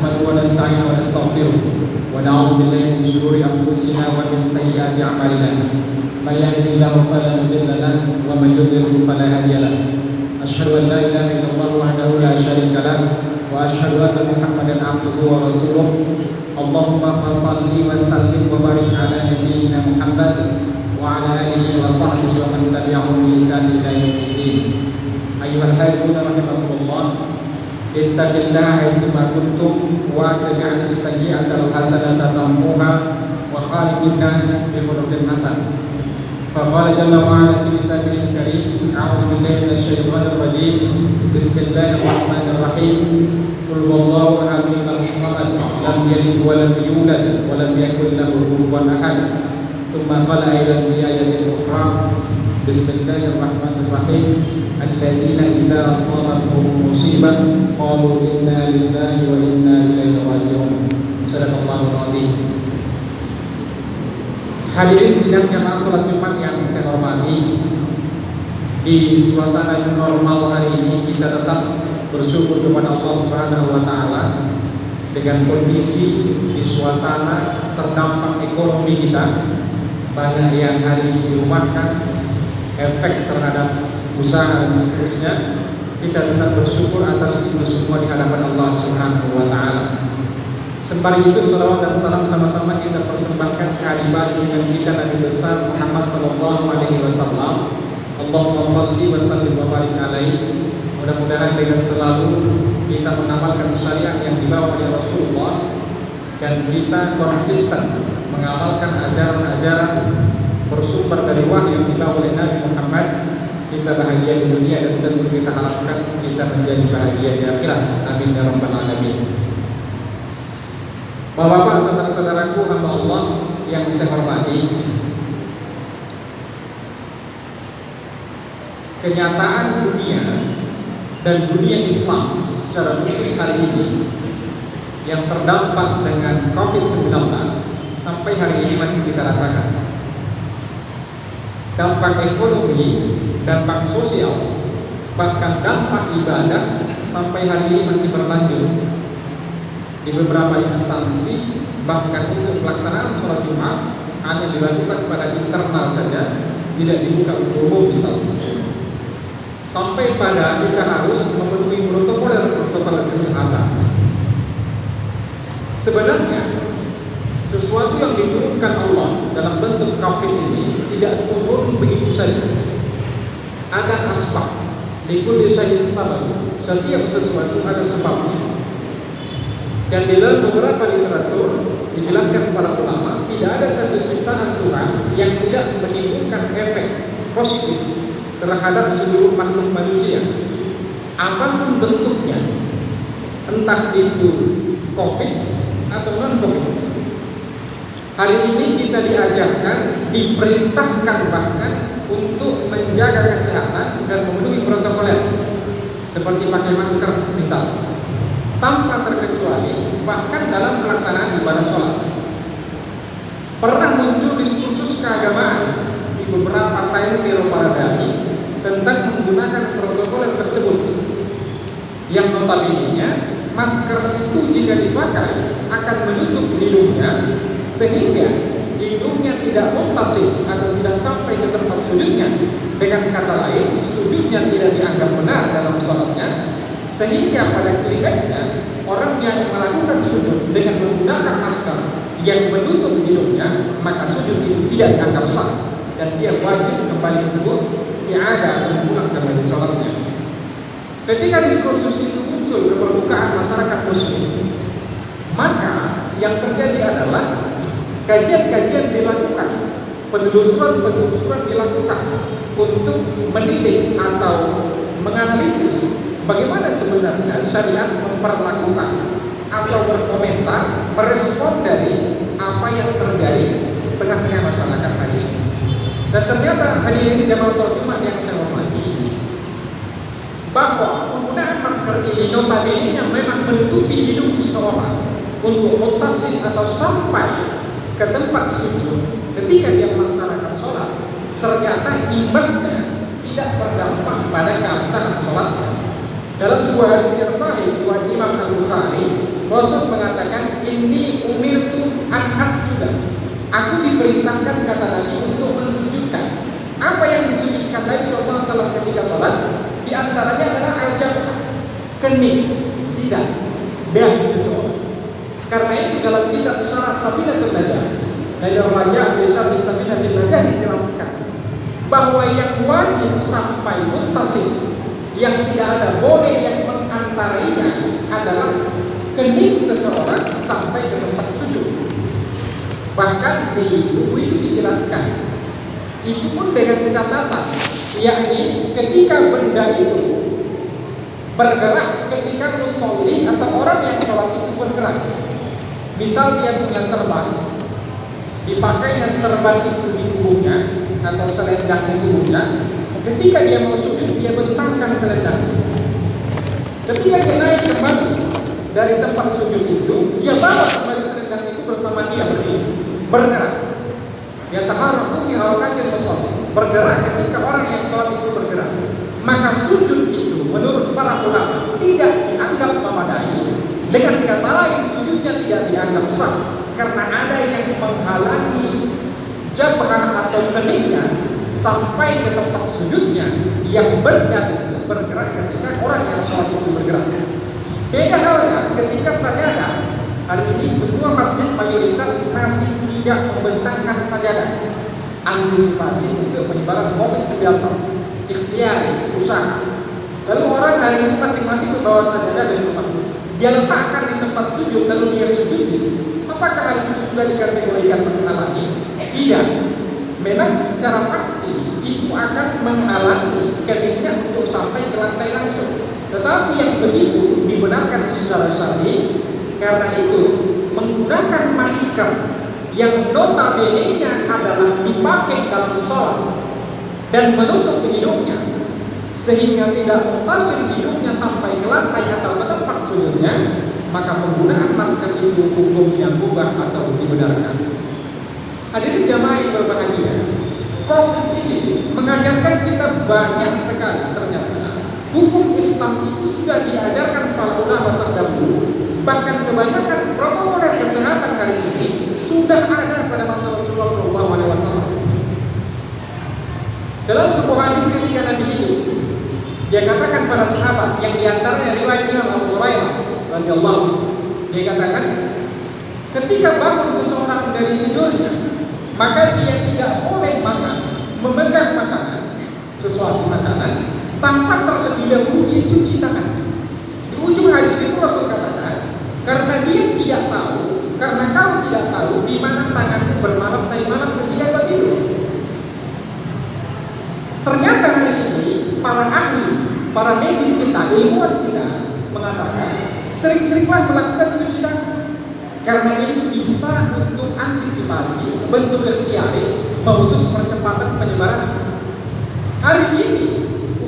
نحمده ونستعينه ونستغفره ونعوذ بالله من شرور أنفسنا ومن سيئات أعمالنا من يهده الله فلا مضل له ومن يضلل فلا هادي له أشهد أن لا إله إلا الله وحده لا شريك له وأشهد أن محمدا عبده ورسوله اللهم فصل وسلم وبارك على نبينا محمد وعلى آله وصحبه ومن تبعهم بإحسان إلى يوم الدين أيها الحاضرون رحمكم الله اتق الله حيثما كنتم واتبع السيئة الحسنة تمحوها وخالق الناس بخلق حسن فقال جل وعلا في كتابه الكريم أعوذ بالله من الشيطان الرجيم بسم الله الرحمن الرحيم قل هو الله أحد الله الصمد لم يلد ولم يولد ولم يكن له كفوا أحد ثم قال أيضا في آية أخرى بسم الله الرحمن الرحيم الذين إذا أصابتهم مصيبة قالوا إنا لله وإنا إليه راجعون صدق الله العظيم. Hadirin sidang jamaah salat Jumat yang saya hormati, di suasana new normal hari ini kita tetap bersyukur kepada Allah Subhanahu wa taala dengan kondisi di suasana terdampak ekonomi kita, banyak yang hari ini dirumahkan, efek terhadap usaha dan seterusnya. Kita tetap bersyukur atas itu semua di hadapan Allah Subhanahu wa taala. Sembari itu salawat dan salam sama-sama kita persembahkan kehadiran dengan kita Nabi besar Muhammad sallallahu alaihi wasallam. Allahumma shalli wa sallim wa barik alaihi. Mudah-mudahan dengan selalu kita mengamalkan syariat yang dibawa oleh Rasulullah dan kita konsisten mengamalkan ajaran-ajaran bersumber dari wahyu yang dibawa oleh Nabi Muhammad, kita bahagia di dunia dan tentu kita harapkan kita menjadi bahagia di akhirat. Amin ya rabbal alamin. Bapak-bapak, saudara-saudaraku hamba Allah yang saya hormati, kenyataan dunia dan dunia Islam secara khusus hari ini yang terdampak dengan COVID-19 sampai hari ini masih kita rasakan. Dampak ekonomi, dampak sosial, bahkan dampak ibadah sampai hari ini masih berlanjut. Di beberapa instansi bahkan untuk pelaksanaan sholat Jumat hanya dilakukan pada internal saja, tidak dibuka untuk umum misalnya. Sampai pada kita harus memenuhi protokol kesehatan. Sebenarnya sesuatu yang diturunkan Allah dalam bentuk COVID ini tidak turun begitu saja. Ada asbab. Likulli syai'in sabab. Setiap sesuatu ada sebabnya. Dan di dalam beberapa literatur dijelaskan para ulama, tidak ada satu ciptaan Tuhan yang tidak menimbulkan efek positif terhadap seluruh makhluk manusia, apapun bentuknya, entah itu COVID atau non-COVID. Hari ini kita diajarkan, diperintahkan bahkan untuk menjaga kesehatan dan memenuhi protokoler, seperti pakai masker misalnya, tanpa terkecuali bahkan dalam pelaksanaan ibadah sholat. Pernah muncul diskursus keagamaan di beberapa saintir para dai tentang menggunakan protokol tersebut, yang notabene-nya masker itu jika dipakai akan menutup hidungnya sehingga hidungnya tidak muttasil atau tidak sampai ke tempat sujudnya. Dengan kata lain, sujudnya tidak dianggap benar dalam sholatnya, sehingga pada klimaksnya orang yang melakukan sujud dengan menggunakan masker yang menutup hidungnya, maka sujud itu tidak dianggap sah dan dia wajib kembali untuk i'adah atau pulang kembali sholatnya. Ketika diskursus itu muncul ke permukaan masyarakat muslim, maka yang terjadi adalah kajian-kajian dilakukan, penelusuran dilakukan untuk menilai atau menganalisis bagaimana sebenarnya syariat memperlakukan atau berkomentar, merespon dari apa yang terjadi tengah-tengah masyarakat hari ini. Dan ternyata hadirin jamaah sholat Jumat yang saya hormati, bahwa penggunaan masker ini notabene memang menutupi hidung seseorang untuk mutasi atau sampai ke tempat sujud ketika dia melaksanakan sholat, ternyata imbasnya tidak berdampak pada keabsahan sholatnya. Dalam sebuah hadis yang sahih riwayat Imam Al-Bukhari, Rasul ini umirtu an asjuda. Aku diperintahkan kata Nabi untuk mensujudkan. Apa yang disujudkan Nabi SAW ketika sholat? Di antaranya adalah al-jabhah, kening, jidat, dahi seseorang. Karena itu dalam kitab Syarah Safinatul Najah dari Raja' fi Syarh Safinatul Najah dijelaskan bahwa yang wajib sampai muttasil, yang tidak ada boleh yang mengantarainya adalah kening seseorang sampai ke tempat sujud. Bahkan di buku itu dijelaskan, itu pun dengan catatan, yakni ketika benda itu bergerak ketika musolli atau orang yang sholat itu bergerak. Misal dia punya serban, dipakainya serban itu di tubuhnya atau selendang di tubuhnya. Ketika dia mau sujud, dia bentangkan selendang. Ketika dia naik kembali dari tempat sujud itu, dia bawa kembali selendang itu bersama dia berdiri, bergerak. Ya taharruku bi harakatil musalli, bergerak ketika orang yang sholat itu bergerak. Maka sujud itu menurut para ulama tidak dianggap memadai. Dengan kata lain, sujudnya tidak dianggap sah karena ada yang menghalangi jabhah atau keningnya sampai ke tempat sujudnya, yang benda itu bergerak ketika orang yang sholat itu bergerak. Beda halnya ketika sajadah. Hari ini semua masjid mayoritas masih tidak membentangkan sajadah, antisipasi untuk penyebaran COVID-19, ikhtiar, usaha. Lalu orang hari ini masing-masing membawa sajadah dari rumah, dia letakkan di tempat sujud lalu dia sujudi. Apakah hal itu juga dikategorikan menghalangi? Tidak. Memang secara pasti itu akan menghalangi keningnya untuk sampai ke lantai langsung. Tetapi yang begitu dibenarkan secara syar'i. Karena itu menggunakan masker yang notabene-nya adalah dipakai dalam sholat dan menutup hidungnya sehingga tidak mutasil hidungnya sampai ke lantai atau ke tempat sujudnya, maka penggunaan masker itu hukumnya mubah atau dibenarkan. Hadirin jamaah yang berbahagia, COVID ini mengajarkan kita banyak sekali. Ternyata hukum Islam itu sudah diajarkan para ulama terdahulu. Bahkan kebanyakan protokol kesehatan hari ini sudah ada pada masa Rasulullah SAW. Dalam sebuah hadis ketika Nabi hidup, dia katakan pada sahabat yang diantaranya riwayat Imam Abu Hurairah radhiyallahu, dia katakan, ketika bangun seseorang dari tidurnya, maka dia tidak boleh memegang makanan, sesuatu makanan, tanpa terlebih dahulu dia cuci tangan. Di ujung hadis itu Rasul katakan, karena dia tidak tahu, karena kamu tidak tahu di mana tanganmu bermalam tadi malam ketika kau tidur. Ternyata hari ini para ahli, para medis kita, ilmuwan kita mengatakan sering-seringlah melakukan cuci tangan, karena ini bisa untuk antisipasi bentuk ikhtiari memutus percepatan penyebaran. Hari ini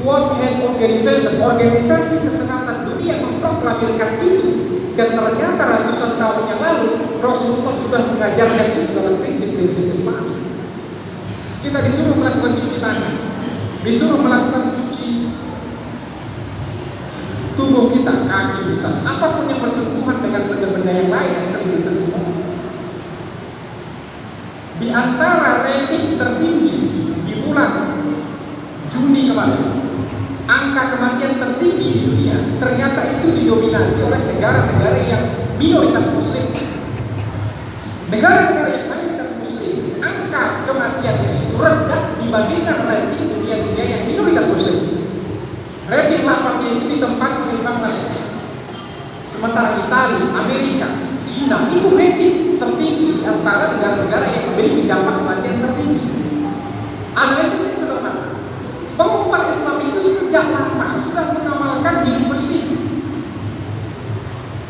World Health Organization, organisasi kesehatan dunia, memproklamirkan itu. Dan ternyata ratusan tahun yang lalu Rasulullah sudah mengajarkan itu dalam prinsip-prinsip Islam. Kita disuruh melakukan cuci tangan, disuruh melakukan cuci tubuh kita, kaki misalnya, apapun yang bersentuhan dengan benda-benda yang lain yang sering disentuh. Di antara rating tertinggi di bulan Juni kemarin, angka kematian tertinggi di dunia ternyata itu didominasi oleh negara-negara yang minoritas muslim. Negara-negara yang mayoritas muslim, angka kematiannya itu rendah dibandingkan rating dunia-dunia yang minoritas muslim. Rating 8-nya itu ditempatkan di Bangladesh. Sementara Italia, Amerika, Cina itu rating tertinggi di antara negara-negara yang memiliki dampak kematian tertinggi. Analisisnya sederhana. Pengumat Islam itu sejak lama sudah mengamalkan hidup bersih.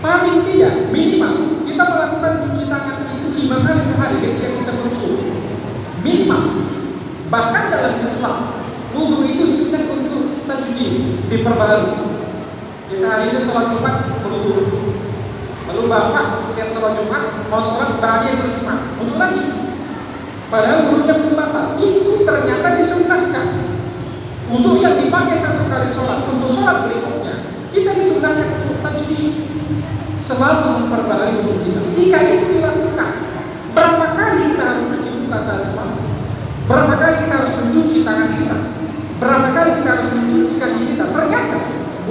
Paling tidak, minimal kita melakukan cuci tangan itu 5 kali sehari ketika kita berwudu. Minimal. Bahkan dalam Islam, wudu itu sudah untuk tajdid, diperbaharui. Kita hari ini sholat Jumat berwudu. Lalu bapak siap sholat Jumat, mau sholat bahagia itu Jumat, wudu lagi. Padahal wudunya belum batal. Itu ternyata disunnahkan. Untuk yang dipakai 1 kali sholat, untuk sholat berikutnya kita disunahkan untuk tajdid, selalu memperbaharui wudu kita. Jika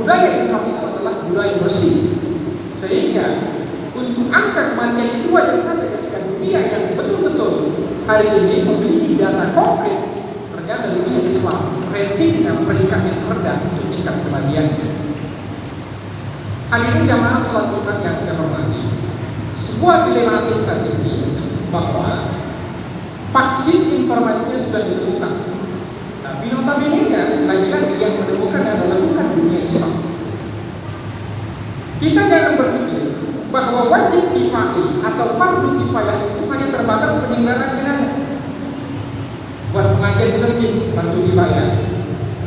budaya Islam itu adalah budaya bersih, sehingga untuk angka kematian itu wajar saja ketika dunia yang betul-betul hari ini memiliki data konkret, ternyata dunia Islam ratingnya peringkat yang terendah untuk tingkat kematiannya. Hadirin jamaah salat Jumat yang saya hormati, sebuah dilematis hari ini bahwa vaksin informasinya sudah ditemukan, tapi notabene-nya lagi-lagi yang menemukan adalah bukan dunia Islam. Kita jangan berpikir bahwa wajib kifai atau fardu kifayah itu hanya terbatas penyelenggaraan jenazah. Buat pengajian di masjid fardu kifayah,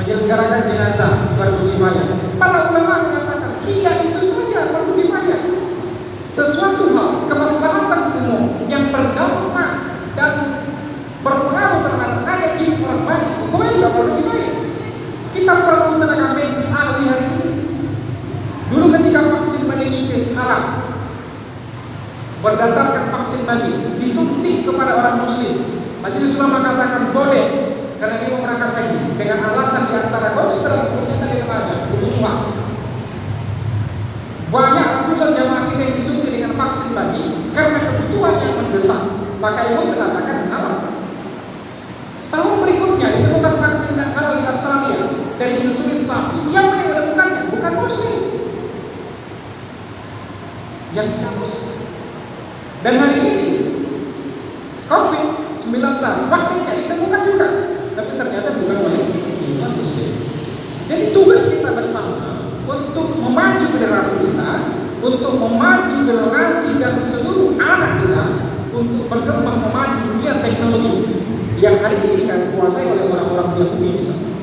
menyelenggarakan jenazah fardu kifayah. Para ulama mengatakan tidak itu saja fardu kifayah. Sesuatu hal kemaslahatan umum yang berdampak dan berpengaruh terhadap hajat hidup orang banyak, hukumnya juga fardu kifayah. Kita perlu tenaga medis ahli hari ini. Dulu ketika vaksin meningitis halal, berdasarkan vaksin tadi disuntik kepada orang muslim, Majelis Ulama mengatakan boleh karena dia mau berangkat haji dengan alasan diantara konsideran hukumnya tadi remaja kebutuhan. Banyak ratusan jamaah kita yang disuntik dengan vaksin tadi karena kebutuhan yang mendesak, maka ilmu mengatakan halal. Tahun berikutnya ditemukan vaksin yang halal di Australia dari insulin sapi. Siapa yang menemukannya? Bukan muslim, yang tidak muslim. Dan hari ini COVID-19 vaksinnya ditemukan juga, tapi ternyata bukan oleh ilmuwan muslim. Jadi tugas kita bersama untuk memacu generasi kita, untuk memacu generasi dan seluruh anak kita untuk berkembang memacu dunia teknologi yang hari ini kan dikuasai oleh orang-orang Yahudi misalnya.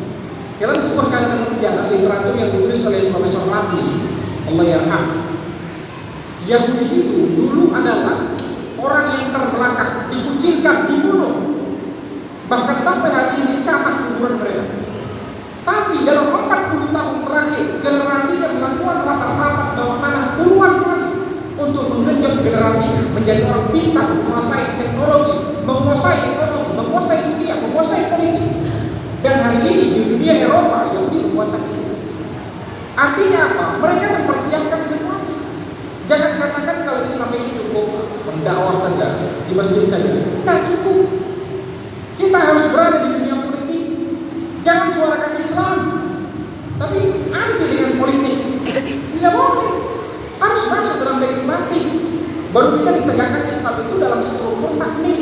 Dalam sebuah catatan sejarah literatur yang ditulis oleh Profesor Lamni, Allah yarham, Yahudi itu dulu adalah orang yang terbelakang, dikucilkan, dibunuh, bahkan sampai hari ini catat kuburan mereka. Tapi dalam 40 tahun terakhir, generasinya melakukan rapat-rapat bawah tanah puluhan kali untuk menggenjot generasinya menjadi orang pintar, menguasai teknologi, menguasai ekonomi, menguasai dunia, menguasai politik. Dan hari ini di dunia Eropa, Yahudi menguasai itu. Artinya apa? Mereka mempersiapkan sesuatu. Jangan katakan kalau Islam ini cukup mendakwah saja di masjid saja. Tidak cukup. Kita harus berada di dunia politik. Jangan suarakan Islam, tapi anti dengan politik. Tidak boleh. Harus masuk dalam legislatif. Baru bisa ditegakkan Islam itu dalam struktur takmir,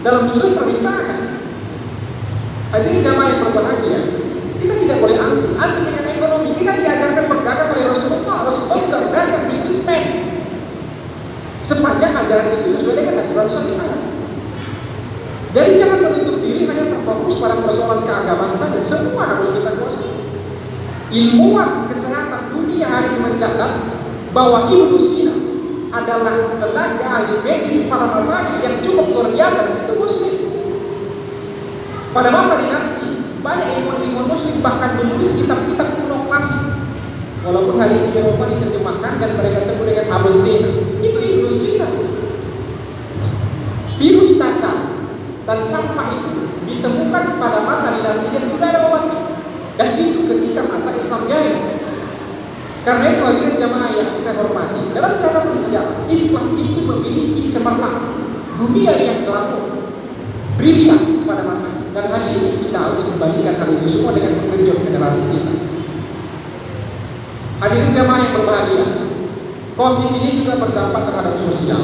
dalam susun pemerintahan. Hadirin jamaah yang berbahagia, kita tidak boleh anti dengan ekonomi. Kita diajarkan berdagang oleh Rasulullah. Rasulullah berdagang, bisnismen. Sepanjang ajaran itu sesuai dengan aturan syariat. Jadi jangan menutup diri hanya terfokus pada persoalan keagamaan saja. Semua harus kita kuasai. Ilmuwan kesehatan dunia hari ini mencatat bahwa Ibnu Sina adalah tenaga ahli medis pada masanya yang cukup luar biasa, dan itu muslim. Pada masa dinasti, banyak ilmuwan muslim bahkan menulis kitab-kitab kuno klasik. Walaupun hari ini Eropa diterjemahkan dan mereka sebut dengan Avicenna, itu Ibnu Sina. Virus cacar dan campak itu ditemukan pada masa dinasti dan sudah ada obatnya. Dan itu ketika masa Islam jaya. Karena itu hadirin jamaah yang saya hormati, dalam catatan sejarah Islam itu memiliki cemerlang dunia yang terlalu brilian pada masa. Dan hari ini kita harus kembalikan hal itu semua dengan menggenjot generasi kita. Hadirin jamaah yang berbahagia, COVID ini juga berdampak terhadap sosial.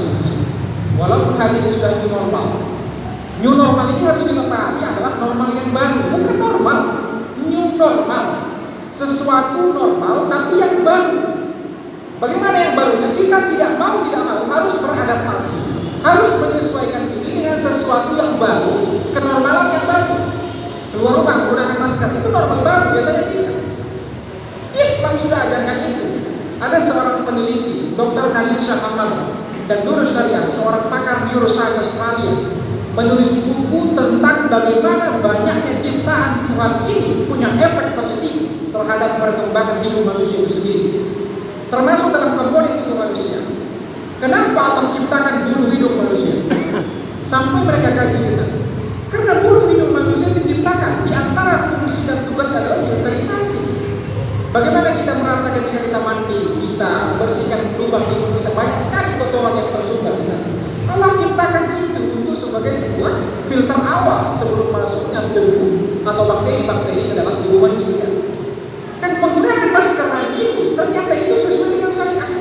Walaupun hari ini sudah new normal, new normal ini harus kita pahami adalah normal yang baru, bukan normal, new normal. Sesuatu normal tapi yang baru. Bagaimana yang barunya? Kita tidak mau harus beradaptasi, harus menyesuaikan diri dengan sesuatu yang baru, kenormalan yang baru. Keluar rumah menggunakan masker itu normal baru, biasanya tidak. Islam sudah ajarkan itu. Ada seorang peneliti, Dr. Nabil Syahman dan Nur Syariah, seorang pakar neuroscience Australia, menulis buku tentang bagaimana banyaknya ciptaan Tuhan ini punya efek positif terhadap perkembangan hidup manusia itu sendiri, termasuk dalam komponen tubuh manusia. Kenapa Allah ciptakan bulu hidung manusia? Sampai mereka kaji ke sana. Karena bulu hidung manusia diciptakan, di antara fungsi dan tugas adalah filterisasi. Bagaimana kita merasa ketika kita mandi, kita bersihkan lubang hidung kita, banyak sekali kotoran yang tersumbat di sana. Allah ciptakan itu untuk sebagai sebuah filter awal sebelum masuknya debu atau bakteri-bakteri ke dalam tubuh manusia. Dan penggunaan masker hari ini ternyata itu sesuai dengan syariat,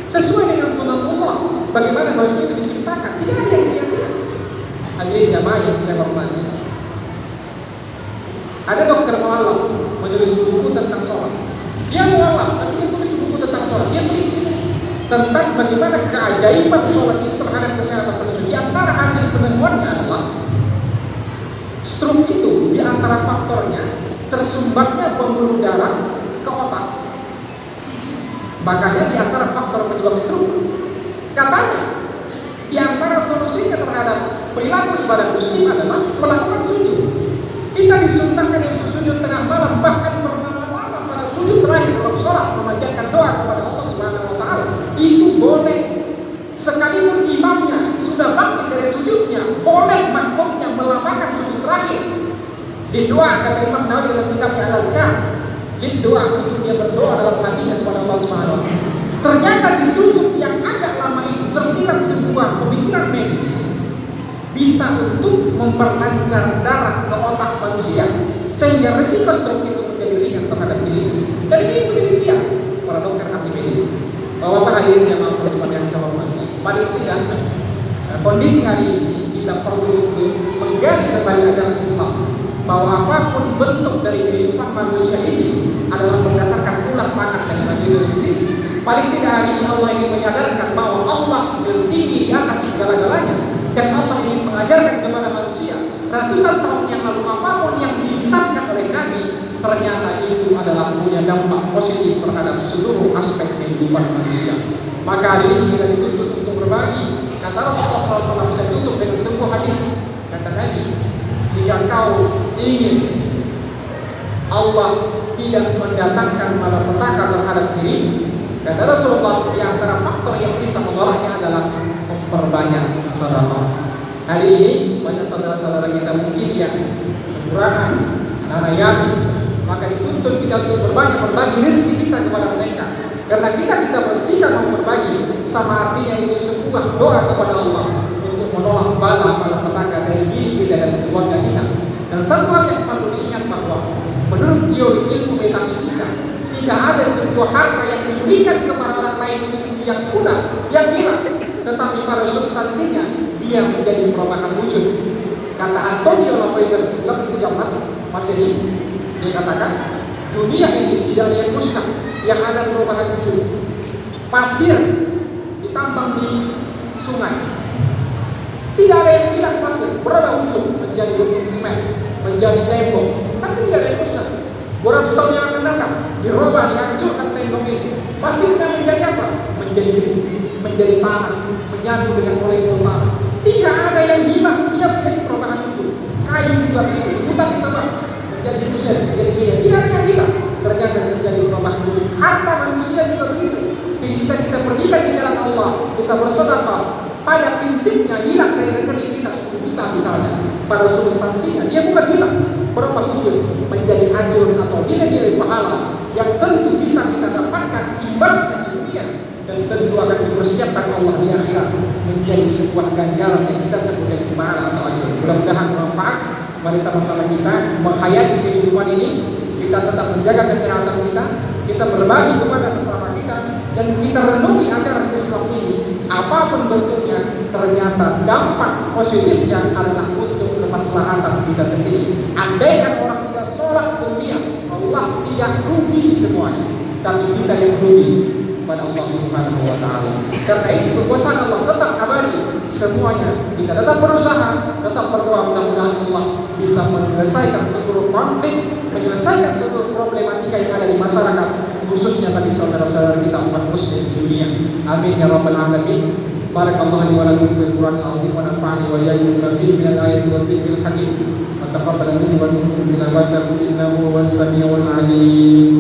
sesuai dengan sunnatullah. Bagaimana manusia itu diciptakan, tidak ada yang sia-sia. Hadirin jamaah yang saya hormati, ada dokter mualaf menulis buku tentang sholat. Dia mualaf, tapi dia tulis buku tentang sholat. Dia teliti tentang bagaimana keajaiban sholat itu terhadap kesehatan manusia. Di antara hasil penemuannya adalah stroke itu di antara faktornya tersumbatnya pembuluh darah ke otak. Makanya di antara faktor penyebab stroke, katanya di antara solusinya terhadap perilaku ibadah muslim adalah melakukan sujud. Kita disunnahkan untuk sujud tengah malam, bahkan berlama-lama pada sujud terakhir dalam sholat memanjatkan doa kepada Allah Subhanahu wa taala. Itu boleh. Sekalipun imamnya sudah bangkit dari sujudnya, boleh makmumnya melamakan sujud terakhir. Di doa, kata Imam Nawawi dalam kitabnya Al-Azkar, di doa untuk dia berdoa dalam hatinya kepada Allah Subhanahu wa taala. Ternyata di sujud yang agak lama itu tersirat sebuah pemikiran medis, bisa untuk memperlancar darah ke otak manusia sehingga risiko stroke itu menjadi ringan terhadap dirinya. Dan ini penelitian para dokter ahli medis. Bapak hadirin yang langsung yang saya hormati, paling tidak kondisi hari ini kita perlu untuk menggali kembali ajaran Islam bahwa apapun bentuk dari kehidupan manusia ini adalah berdasarkan ulah tangan dari manusia sendiri. Paling tidak hari ini Allah ingin menyadarkan bahwa Allah tertinggi di atas segala-galanya. Dan Allah ingin mengajarkan kepada manusia ratusan tahun yang lalu apapun yang dilisankan oleh Nabi ternyata itu adalah punya dampak positif terhadap seluruh aspek kehidupan manusia. Maka hari ini kita dituntut untuk berbagi. Kata Rasulullah SAW, saya tutup dengan sebuah hadis. Kata Nabi, jika kau ingin Allah tidak mendatangkan malapetaka terhadap diri, kata Rasulullah, di antara faktor yang bisa menolaknya adalah memperbanyak sedekah. Hari ini banyak saudara-saudara kita mungkin yang kekurangan, anak-anak yatim, maka dituntut kita untuk berbagi rezeki kita kepada mereka. Karena kita ketika mau berbagi, sama artinya itu sebuah doa kepada Allah untuk menolak malapetaka dari diri kita dan keluarga kita. Dan satu hal yang perlu diingat bahwa menurut teori ilmu metafisika, tidak ada sebuah harta yang diberikan kepada orang lain itu yang punah, yang hilang, tetapi pada substansinya dia menjadi perubahan wujud. Kata Antonio Lavoisier 1913 Masehi, dia katakan dunia ini tidak ada yang musnah, yang ada perubahan wujud. Pasir ditambang di sungai, tidak ada yang hilang pasir, berubah wujud menjadi bentuk semen, menjadi tembok, tapi tidak ada yang musnah. 200 tahun yang akan datang dirubah, dihancurkan tembok ini, pasirnya menjadi apa? Menjadi debu, menjadi tanah, menyatu dengan molekul tanah. Tidak ada yang hilang, dia menjadi perubahan wujud. Kayu juga begitu, hutan ditebang menjadi kusir, menjadi minyak, tidak ada yang hilang, ternyata terjadi perubahan wujud. Harta manusia juga begitu. Kita pergikan di jalan Allah, kita bersedekah, pada prinsipnya hilang dari rekening kita 10 juta misalnya, pada substansinya dia bukan hilang, berubah wujud menjadi ajur atau nilai-nilai pahala yang tentu bisa kita dapatkan imbasnya di dunia dan tentu akan dipersiapkan Allah di akhirat menjadi sebuah ganjaran yang kita sebut dengan pahala atau ajur. Mudah-mudahan bermanfaat. Mari sama-sama kita menghayati kehidupan ini, kita tetap menjaga kesehatan kita berbagi kepada sesama kita, dan kita renungi ajaran Islam ini. Apapun bentuknya, ternyata dampak positifnya adalah untuk kemaslahatan kita sendiri. Andaikan orang tidak sholat sedunia, Allah tidak rugi semuanya, tapi kita yang rugi pada Allah Subhanahu wa taala. Karena itu kekuasaan Allah tetap abadi semuanya. Kita tetap berusaha, tetap berdoa, mudah-mudahan Allah bisa menyelesaikan seluruh konflik, menyelesaikan seluruh problematika yang ada di masyarakat, khususnya bagi saudara-saudara kita umat muslim di dunia. Amin ya rabbal alamin. Barakallahu li wa lakum bil Qur'anil azim wa nafa'ani wa iyyakum bima fihi min al-ayati wa dhikril hakim. Wa taqabbal minni wa minkum tilawatahu innahu was-sami'ul 'alim.